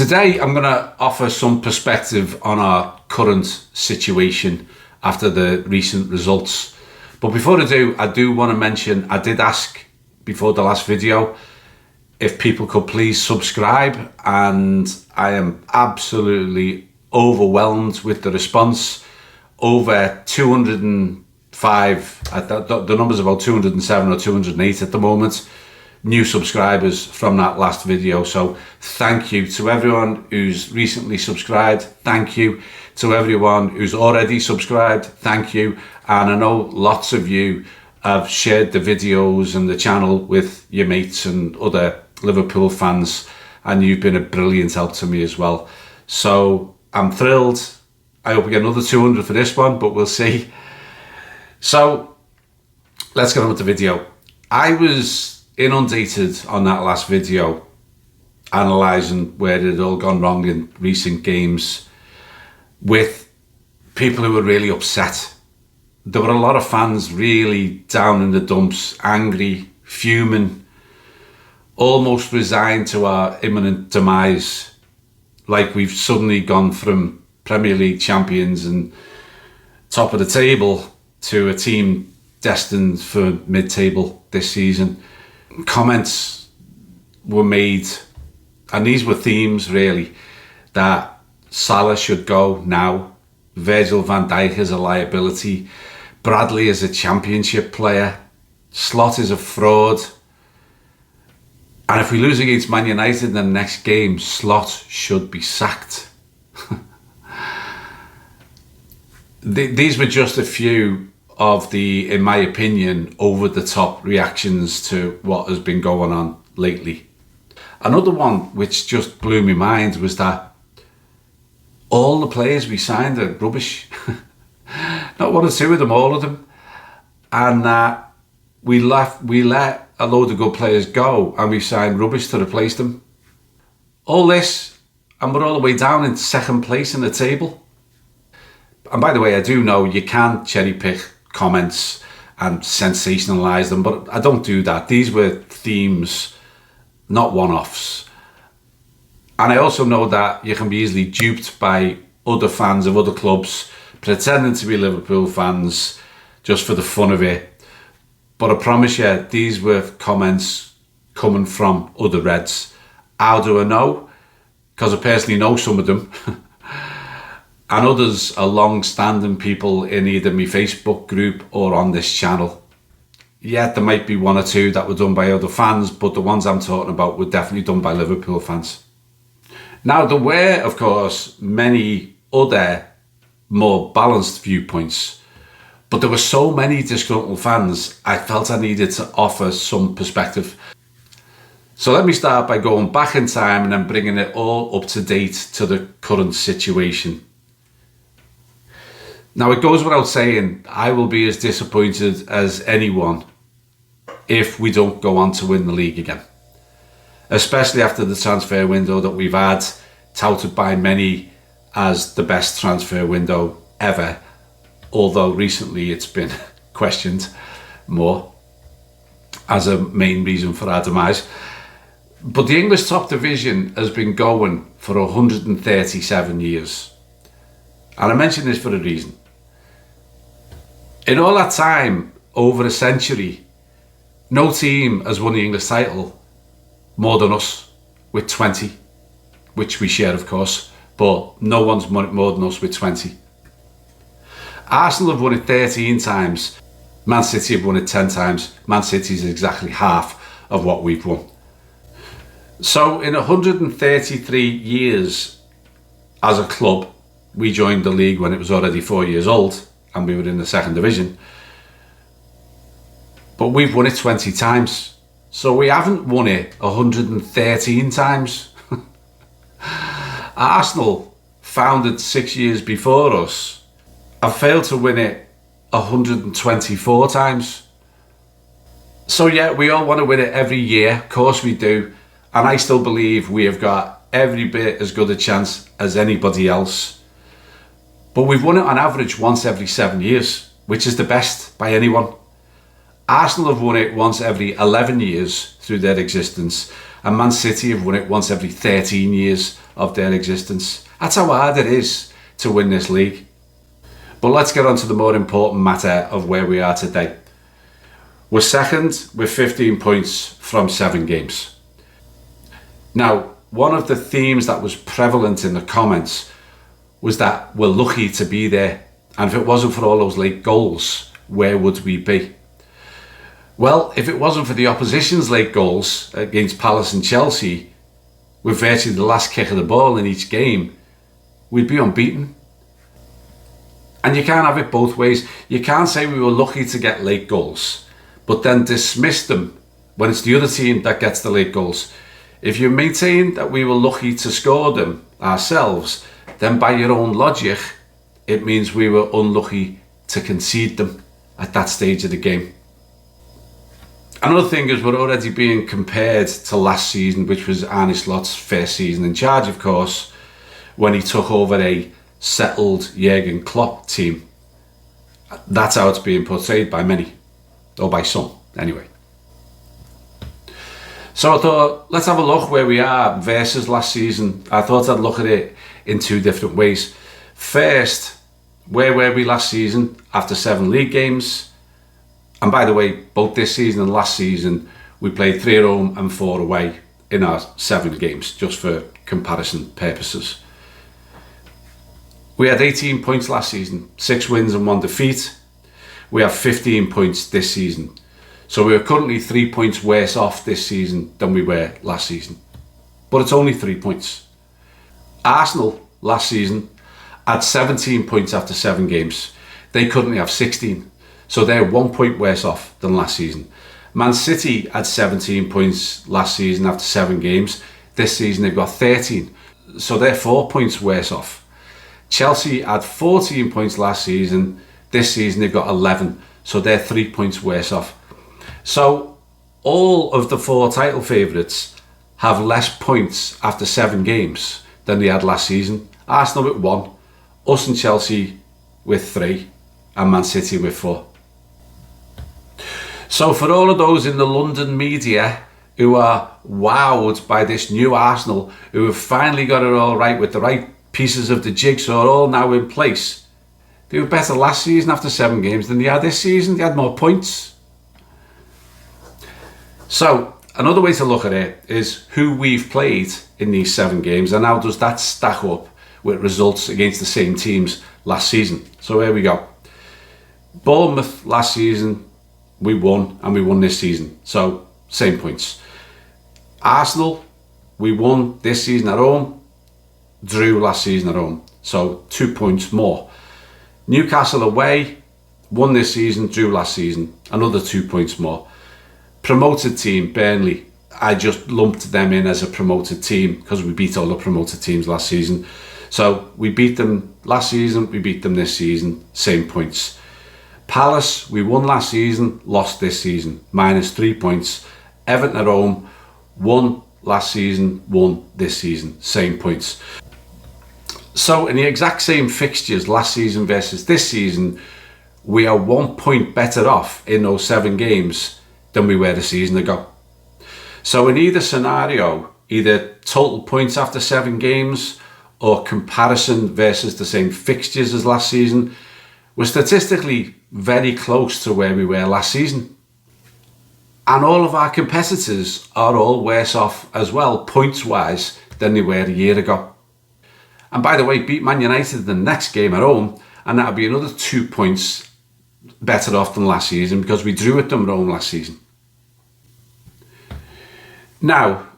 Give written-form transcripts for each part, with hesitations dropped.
Today I'm going to offer some perspective on our current situation after the recent results. But before I do want to mention, I did ask before the last video if people could please subscribe, and I am absolutely overwhelmed with the response. Over 205, the number's about 207 or 208 at the moment, new subscribers from that last video. So thank you to everyone who's recently subscribed. Thank you to everyone who's already subscribed. Thank you. And I know lots of you have shared the videos and the channel with your mates and other Liverpool fans, and you've been a brilliant help to me as well. So I'm thrilled. I hope we get another 200 for this one, but we'll see. So let's get on with the video. I was inundated on that last video, analysing where it had all gone wrong in recent games, with people who were really upset. There were a lot of fans really down in the dumps, angry, fuming, almost resigned to our imminent demise, like we've suddenly gone from Premier League champions and top of the table to a team destined for mid-table this season. Comments were made, and these were themes really, that Salah should go now, Virgil van Dijk is a liability, Bradley is a championship player, Slot is a fraud, and if we lose against Man United in the next game, Slot should be sacked. These were just a few of the, in my opinion, over-the-top reactions to what has been going on lately. Another one which just blew my mind was that all the players we signed are rubbish. Not one or two of them, all of them. And we let a load of good players go, and we signed rubbish to replace them. All this, and we're all the way down in second place in the table. And by the way, I do know you can cherry pick comments and sensationalize them, but I don't do that. These were themes, not one-offs. And I also know that you can be easily duped by other fans of other clubs pretending to be Liverpool fans just for the fun of it. But I promise you, these were comments coming from other Reds. How do I know? Because I personally know some of them. And others are long-standing people in either my Facebook group or on this channel. Yeah, there might be one or two that were done by other fans, but the ones I'm talking about were definitely done by Liverpool fans. Now, there were, of course, many other more balanced viewpoints, but there were so many disgruntled fans, I felt I needed to offer some perspective. So let me start by going back in time and then bringing it all up to date to the current situation. Now, it goes without saying, I will be as disappointed as anyone if we don't go on to win the league again. Especially after the transfer window that we've had, touted by many as the best transfer window ever, although recently it's been questioned more as a main reason for our demise. But the English top division has been going for 137 years. And I mention this for a reason. In all that time, over a century, no team has won the English title more than us, with 20, which we share, of course, but no one's won it more than us with 20. Arsenal have won it 13 times. Man City have won it 10 times. Man City is exactly half of what we've won. So in 133 years as a club, we joined the league when it was already 4 years old, and we were in the second division. But we've won it 20 times. So we haven't won it 113 times. Arsenal, founded 6 years before us, have failed to win it 124 times. So yeah, we all want to win it every year, of course we do. And I still believe we have got every bit as good a chance as anybody else. But we've won it on average once every 7 years, which is the best by anyone. Arsenal have won it once every 11 years through their existence, and Man City have won it once every 13 years of their existence. That's how hard it is to win this league. But let's get on to the more important matter of where we are today. We're second with 15 points from 7 games. Now, one of the themes that was prevalent in the comments was that we're lucky to be there, and if it wasn't for all those late goals, where would we be? Well, if it wasn't for the opposition's late goals against Palace and Chelsea, with virtually the last kick of the ball in each game, we'd be unbeaten. And you can't have it both ways. You can't say we were lucky to get late goals, but then dismiss them when it's the other team that gets the late goals. If you maintain that we were lucky to score them ourselves, then by your own logic, it means we were unlucky to concede them at that stage of the game. Another thing is we're already being compared to last season, which was Arne Slot's first season in charge, of course, when he took over a settled Jurgen Klopp team. That's how it's being portrayed by many, or by some, anyway. So I thought, let's have a look where we are versus last season. I thought I'd look at it in 2 different ways. First, where were we last season after 7 league games? And by the way, both this season and last season, we played 3 at home and 4 away in our 7 games, just for comparison purposes. We had 18 points last season, 6 wins and 1 defeat. We have 15 points this season. So we are currently 3 points worse off this season than we were last season. But it's only 3 points. Arsenal last season had 17 points after 7 games. They currently have 16. So they're 1 point worse off than last season. Man City had 17 points last season after 7 games. This season they've got 13. So they're 4 points worse off. Chelsea had 14 points last season. This season they've got 11. So they're 3 points worse off. So all of the 4 title favourites have less points after 7 games than they had last season. Arsenal with 1, us and Chelsea with 3, and Man City with 4. So for all of those in the London media who are wowed by this new Arsenal, who have finally got it all right with the right pieces of the jigsaw all now in place, they were better last season after 7 games than they are this season. They had more points. So another way to look at it is who we've played in these 7 games and how does that stack up with results against the same teams last season. So here we go. Bournemouth last season, we won, and we won this season. So same points. Arsenal, we won this season at home, drew last season at home. So 2 points more. Newcastle away, won this season, drew last season, another 2 points more. Promoted team, Burnley, I just lumped them in as a promoted team because we beat all the promoted teams last season. So we beat them last season, we beat them this season, same points. Palace, we won last season, lost this season, -3 points. Everton at home, won last season, won this season, same points. So in the exact same fixtures last season versus this season, we are 1 point better off in those 7 games than we were a season ago. So in either scenario, either total points after 7 games or comparison versus the same fixtures as last season, we're statistically very close to where we were last season. And all of our competitors are all worse off as well, points-wise, than they were a year ago. And by the way, beat Man United in the next game at home, and that'll be another 2 points better off than last season because we drew at them at home last season. Now,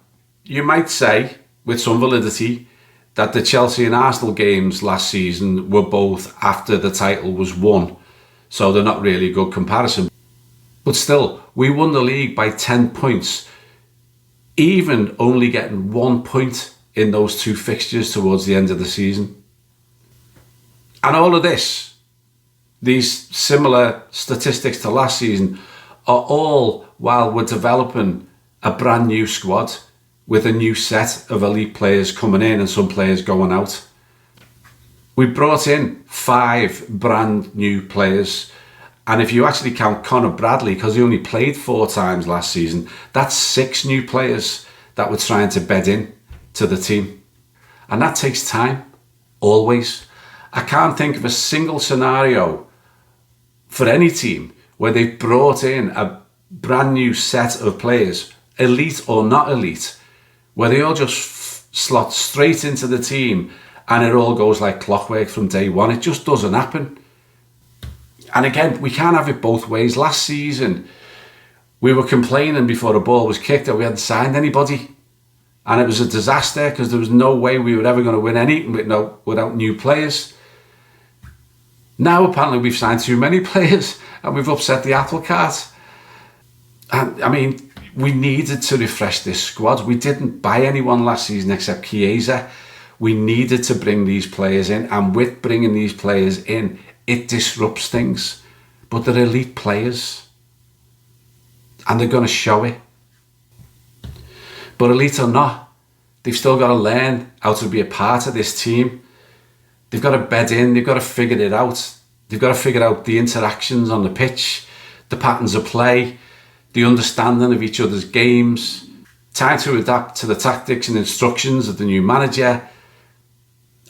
you might say, with some validity, that the Chelsea and Arsenal games last season were both after the title was won, so they're not really a good comparison. But still, we won the league by 10 points, even only getting 1 point in those 2 fixtures towards the end of the season. And all of this, these similar statistics to last season, are all while we're developing a brand new squad with a new set of elite players coming in and some players going out. We brought in 5 brand new players, And if you actually count Conor Bradley, because he only played 4 times last season, that's 6 new players that we're trying to bed in to the team. And that takes time, always. I can't think of a single scenario for any team where they've brought in a brand new set of players, elite or not elite, where they all just slot straight into the team and it all goes like clockwork from day one. It just doesn't happen. And again, we can't have it both ways. Last season, we were complaining before the ball was kicked that we hadn't signed anybody. And it was a disaster because there was no way we were ever going to win anything without new players. Now, apparently, we've signed too many players and we've upset the apple cart. And I mean, we needed to refresh this squad. We didn't buy anyone last season except Chiesa. We needed to bring these players in. And with bringing these players in, it disrupts things. But they're elite players. And they're going to show it. But elite or not, they've still got to learn how to be a part of this team. They've got to bed in, they've got to figure it out. They've got to figure out the interactions on the pitch, the patterns of play, the understanding of each other's games, time to adapt to the tactics and instructions of the new manager,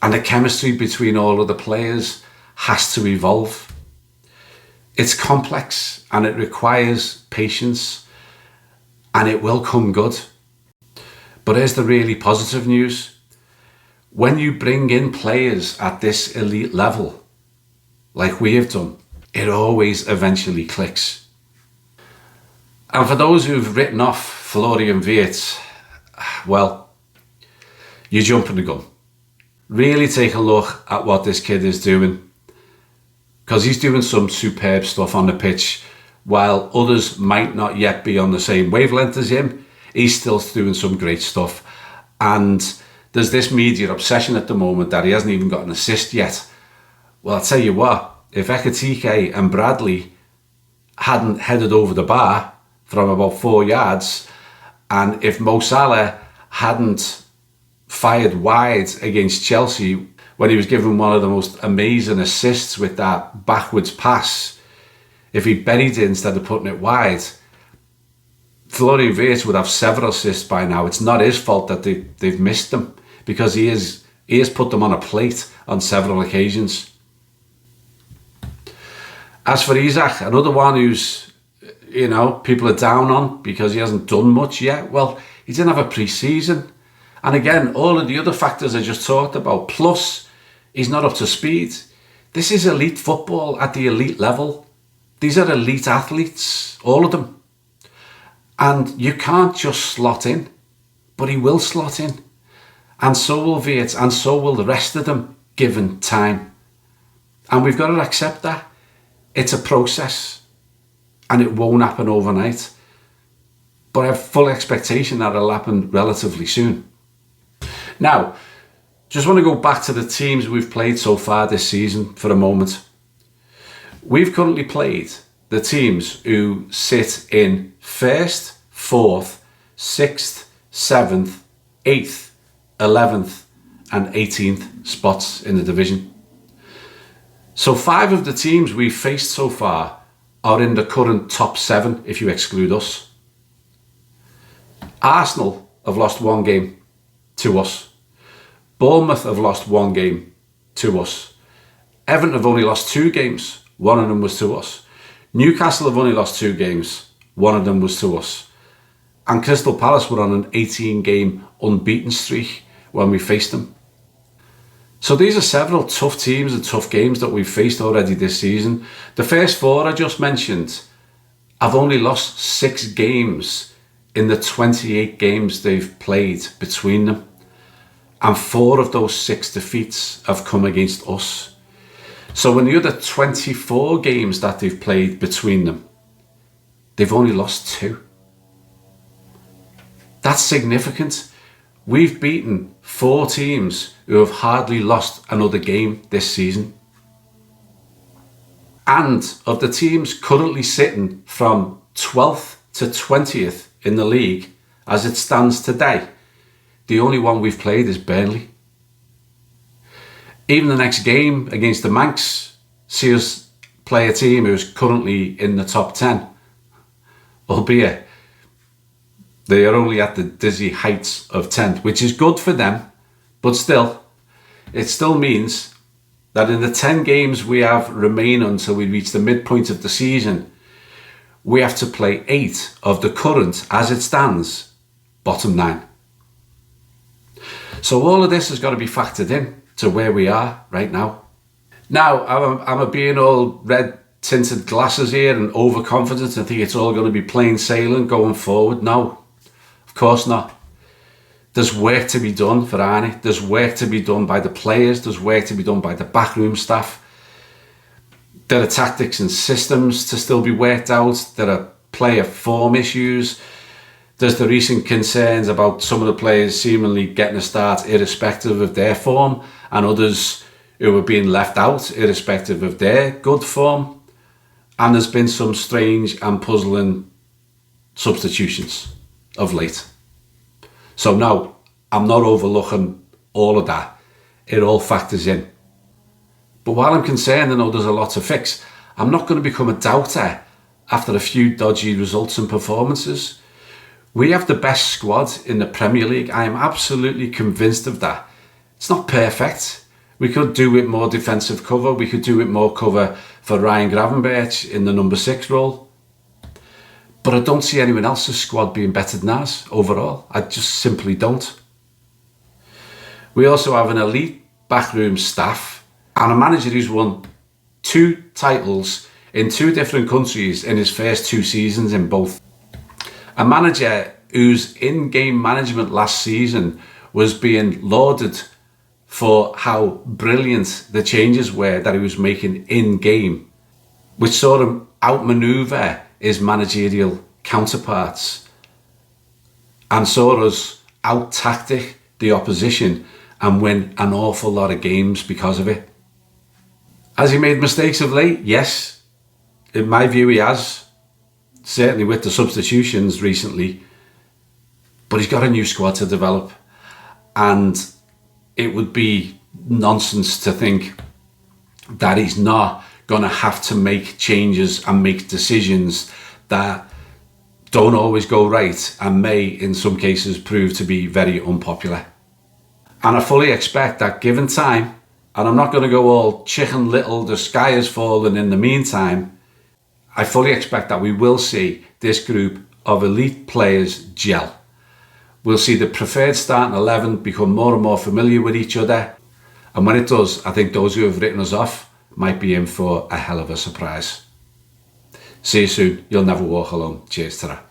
and the chemistry between all of the players has to evolve. It's complex and it requires patience, and it will come good. But here's the really positive news. When you bring in players at this elite level, like we have done, it always eventually clicks. And for those who've written off Florian Wirtz, well, you're jumping the gun. Really take a look at what this kid is doing, because he's doing some superb stuff on the pitch. While others might not yet be on the same wavelength as him, he's still doing some great stuff. And there's this media obsession at the moment that he hasn't even got an assist yet. Well, I'll tell you what, if Ekitike and Bradley hadn't headed over the bar from about 4 yards, and if Mo Salah hadn't fired wide against Chelsea when he was given one of the most amazing assists with that backwards pass, if he buried it instead of putting it wide, Florian Wirtz would have several assists by now. It's not his fault that they've missed them, because he has put them on a plate on several occasions. As for Isak, another one who's, people are down on because he hasn't done much yet. Well, he didn't have a pre-season. And again, all of the other factors I just talked about, plus he's not up to speed. This is elite football at the elite level. These are elite athletes, all of them. And you can't just slot in, but he will slot in. And so will Wirtz, and so will the rest of them, given time. And we've got to accept that. It's a process, and it won't happen overnight. But I have full expectation that it'll happen relatively soon. Now, just want to go back to the teams we've played so far this season for a moment. We've currently played the teams who sit in 1st, 4th, 6th, 7th, 8th, 11th and 18th spots in the division. So 5 of the teams we've faced so far are in the current top 7 if you exclude us. Arsenal have lost 1 game to us. Bournemouth have lost 1 game to us. Everton have only lost 2 games. 1 of them was to us. Newcastle have only lost 2 games. 1 of them was to us. And Crystal Palace were on an 18-game unbeaten streak when we faced them. So these are several tough teams and tough games that we've faced already this season. The first 4 I just mentioned have only lost 6 games in the 28 games they've played between them. And 4 of those 6 defeats have come against us. So in the other 24 games that they've played between them, they've only lost 2. That's significant. We've beaten 4 teams who have hardly lost another game this season. And of the teams currently sitting from 12th to 20th in the league, as it stands today, the only one we've played is Burnley. Even the next game against the Manx see us play a team who's currently in the top 10, albeit they are only at the dizzy heights of 10th, which is good for them, but still, it still means that in the 10 games we have remain until we reach the midpoint of the season, we have to play 8 of the current, as it stands, bottom 9. So all of this has got to be factored in to where we are right now. Now, am I being all red tinted glasses here and overconfident and think it's all going to be plain sailing going forward? No, of course not. There's work to be done for Arnie. There's work to be done by the players. There's work to be done by the backroom staff. There are tactics and systems to still be worked out. There are player form issues. There's the recent concerns about some of the players seemingly getting a start irrespective of their form, and others who are being left out irrespective of their good form. And there's been some strange and puzzling substitutions of late. So no, I'm not overlooking all of that. It all factors in. But while I'm concerned I know there's a lot to fix, I'm not going to become a doubter after a few dodgy results and performances. We have the best squad in the Premier League. I am absolutely convinced of that. It's not perfect. We could do with more defensive cover. We could do with more cover for Ryan Gravenberch in the number 6 role. But I don't see anyone else's squad being better than ours overall. I just simply don't. We also have an elite backroom staff and a manager who's won 2 titles in 2 different countries in his first 2 seasons in both. A manager whose in-game management last season was being lauded for how brilliant the changes were that he was making in-game, which saw him outmaneuver his managerial counterparts and saw us out-tactic the opposition and win an awful lot of games because of it. Has he made mistakes of late? Yes. In my view, he has. Certainly with the substitutions recently. But he's got a new squad to develop. And it would be nonsense to think that he's not going to have to make changes and make decisions that don't always go right and may in some cases prove to be very unpopular. And I fully expect that given time, and I'm not going to go all Chicken Little, the sky is falling in the meantime, I fully expect that we will see this group of elite players gel. We'll see the preferred starting 11 become more and more familiar with each other. And when it does, I think those who have written us off might be in for a hell of a surprise. See you soon. You'll never walk alone. Cheers to that.